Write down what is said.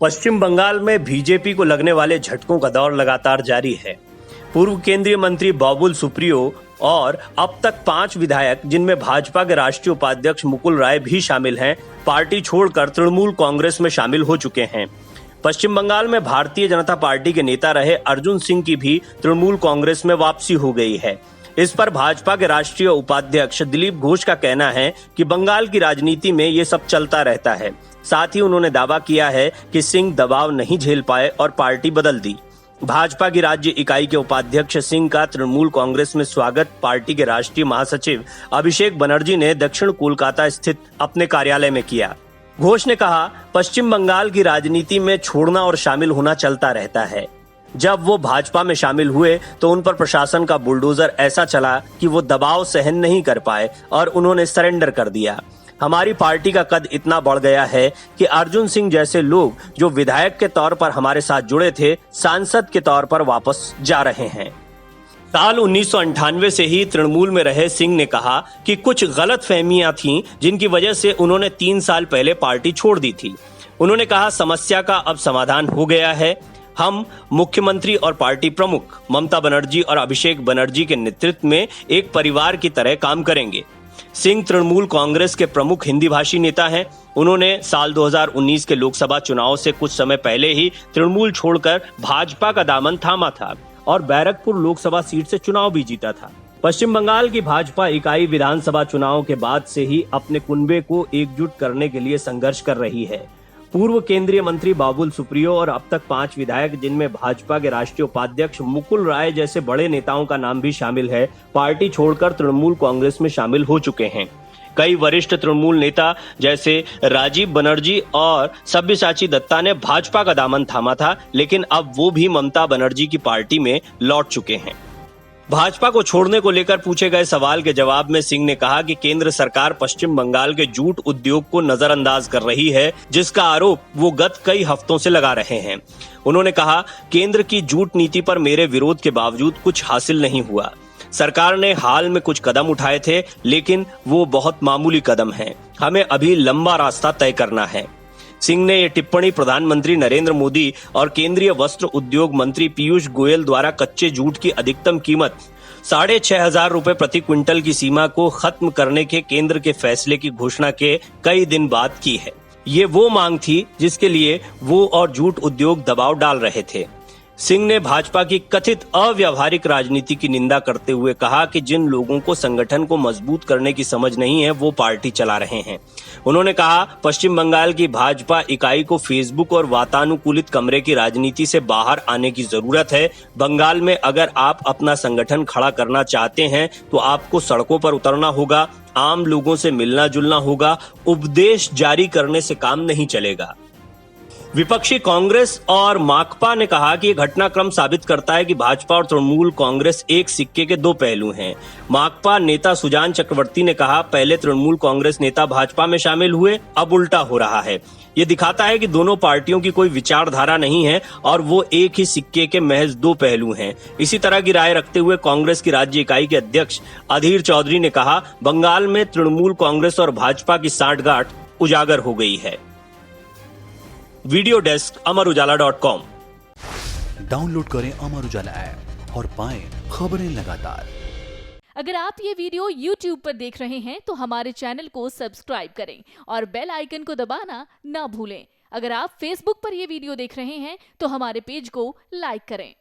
पश्चिम बंगाल में बीजेपी को लगने वाले झटकों का दौर लगातार जारी है। पूर्व केंद्रीय मंत्री बाबुल सुप्रियो और अब तक 5 विधायक, जिनमें भाजपा के राष्ट्रीय उपाध्यक्ष मुकुल राय भी शामिल हैं, पार्टी छोड़कर तृणमूल कांग्रेस में शामिल हो चुके हैं। पश्चिम बंगाल में भारतीय जनता पार्टी के नेता रहे अर्जुन सिंह की भी तृणमूल कांग्रेस में वापसी हो गई है। इस पर भाजपा के राष्ट्रीय उपाध्यक्ष दिलीप घोष का कहना है कि बंगाल की राजनीति में ये सब चलता रहता है। साथ ही उन्होंने दावा किया है कि सिंह दबाव नहीं झेल पाए और पार्टी बदल दी। भाजपा की राज्य इकाई के उपाध्यक्ष सिंह का तृणमूल कांग्रेस में स्वागत पार्टी के राष्ट्रीय महासचिव अभिषेक बनर्जी ने दक्षिण कोलकाता स्थित अपने कार्यालय में किया। घोष ने कहा, पश्चिम बंगाल की राजनीति में छोड़ना और शामिल होना चलता रहता है। जब वो भाजपा में शामिल हुए तो उन पर प्रशासन का बुलडोजर ऐसा चला कि वो दबाव सहन नहीं कर पाए और उन्होंने सरेंडर कर दिया। हमारी पार्टी का कद इतना बढ़ गया है कि अर्जुन सिंह जैसे लोग जो विधायक के तौर पर हमारे साथ जुड़े थे, सांसद के तौर पर वापस जा रहे हैं। साल 1998 से ही तृणमूल में रहे सिंह ने कहा कि कुछ गलतफहमियां थीं, जिनकी वजह से उन्होंने 3 साल पहले पार्टी छोड़ दी थी। उन्होंने कहा, समस्या का अब समाधान हो गया है। हम मुख्यमंत्री और पार्टी प्रमुख ममता बनर्जी और अभिषेक बनर्जी के नेतृत्व में एक परिवार की तरह काम करेंगे। सिंह तृणमूल कांग्रेस के प्रमुख हिंदी भाषी नेता हैं। उन्होंने साल 2019 के लोकसभा चुनाव से कुछ समय पहले ही तृणमूल छोड़कर भाजपा का दामन थामा था और बैरकपुर लोकसभा सीट से चुनाव भी जीता था। पश्चिम बंगाल की भाजपा इकाई विधानसभा चुनाव के बाद से ही अपने कुनबे को एकजुट करने के लिए संघर्ष कर रही है। पूर्व केंद्रीय मंत्री बाबुल सुप्रियो और अब तक 5 विधायक, जिनमें भाजपा के राष्ट्रीय उपाध्यक्ष मुकुल राय जैसे बड़े नेताओं का नाम भी शामिल है, पार्टी छोड़कर तृणमूल कांग्रेस में शामिल हो चुके हैं। कई वरिष्ठ तृणमूल नेता जैसे राजीव बनर्जी और सब्यसाची दत्ता ने भाजपा का दामन थामा था, लेकिन अब वो भी ममता बनर्जी की पार्टी में लौट चुके हैं। भाजपा को छोड़ने को लेकर पूछे गए सवाल के जवाब में सिंह ने कहा कि केंद्र सरकार पश्चिम बंगाल के जूट उद्योग को नजरअंदाज कर रही है, जिसका आरोप वो गत कई हफ्तों से लगा रहे हैं। उन्होंने कहा, केंद्र की जूट नीति पर मेरे विरोध के बावजूद कुछ हासिल नहीं हुआ। सरकार ने हाल में कुछ कदम उठाए थे, लेकिन वो बहुत मामूली कदम हैं। हमें अभी लंबा रास्ता तय करना है। सिंह ने ये टिप्पणी प्रधानमंत्री नरेंद्र मोदी और केंद्रीय वस्त्र उद्योग मंत्री पीयूष गोयल द्वारा कच्चे जूट की अधिकतम कीमत 6,500 रुपए प्रति क्विंटल की सीमा को खत्म करने के केंद्र के फैसले की घोषणा के कई दिन बाद की है। ये वो मांग थी जिसके लिए वो और जूट उद्योग दबाव डाल रहे थे। सिंह ने भाजपा की कथित अव्यावहारिक राजनीति की निंदा करते हुए कहा कि जिन लोगों को संगठन को मजबूत करने की समझ नहीं है, वो पार्टी चला रहे हैं। उन्होंने कहा, पश्चिम बंगाल की भाजपा इकाई को फेसबुक और वातानुकूलित कमरे की राजनीति से बाहर आने की जरूरत है। बंगाल में अगर आप अपना संगठन खड़ा करना चाहते हैं तो आपको सड़कों पर उतरना होगा, आम लोगों से मिलना जुलना होगा। उपदेश जारी करने से काम नहीं चलेगा। विपक्षी कांग्रेस और माकपा ने कहा कि ये घटनाक्रम साबित करता है कि भाजपा और तृणमूल कांग्रेस एक सिक्के के 2 पहलू हैं। माकपा नेता सुजान चक्रवर्ती ने कहा, पहले तृणमूल कांग्रेस नेता भाजपा में शामिल हुए, अब उल्टा हो रहा है। ये दिखाता है कि दोनों पार्टियों की कोई विचारधारा नहीं है और वो एक ही सिक्के के महज 2 पहलू हैं। इसी तरह की राय रखते हुए कांग्रेस की राज्य इकाई के अध्यक्ष अधीर चौधरी ने कहा, बंगाल में तृणमूल कांग्रेस और भाजपा की सांठगांठ उजागर हो गई है। Video desk अमरउजाला.com। डाउनलोड करें अमर उजाला ऐप और पाएं खबरें लगातार। अगर आप ये वीडियो YouTube पर देख रहे हैं तो हमारे चैनल को सब्सक्राइब करें और बेल आइकन को दबाना ना भूलें। अगर आप Facebook पर ये वीडियो देख रहे हैं तो हमारे पेज को लाइक करें।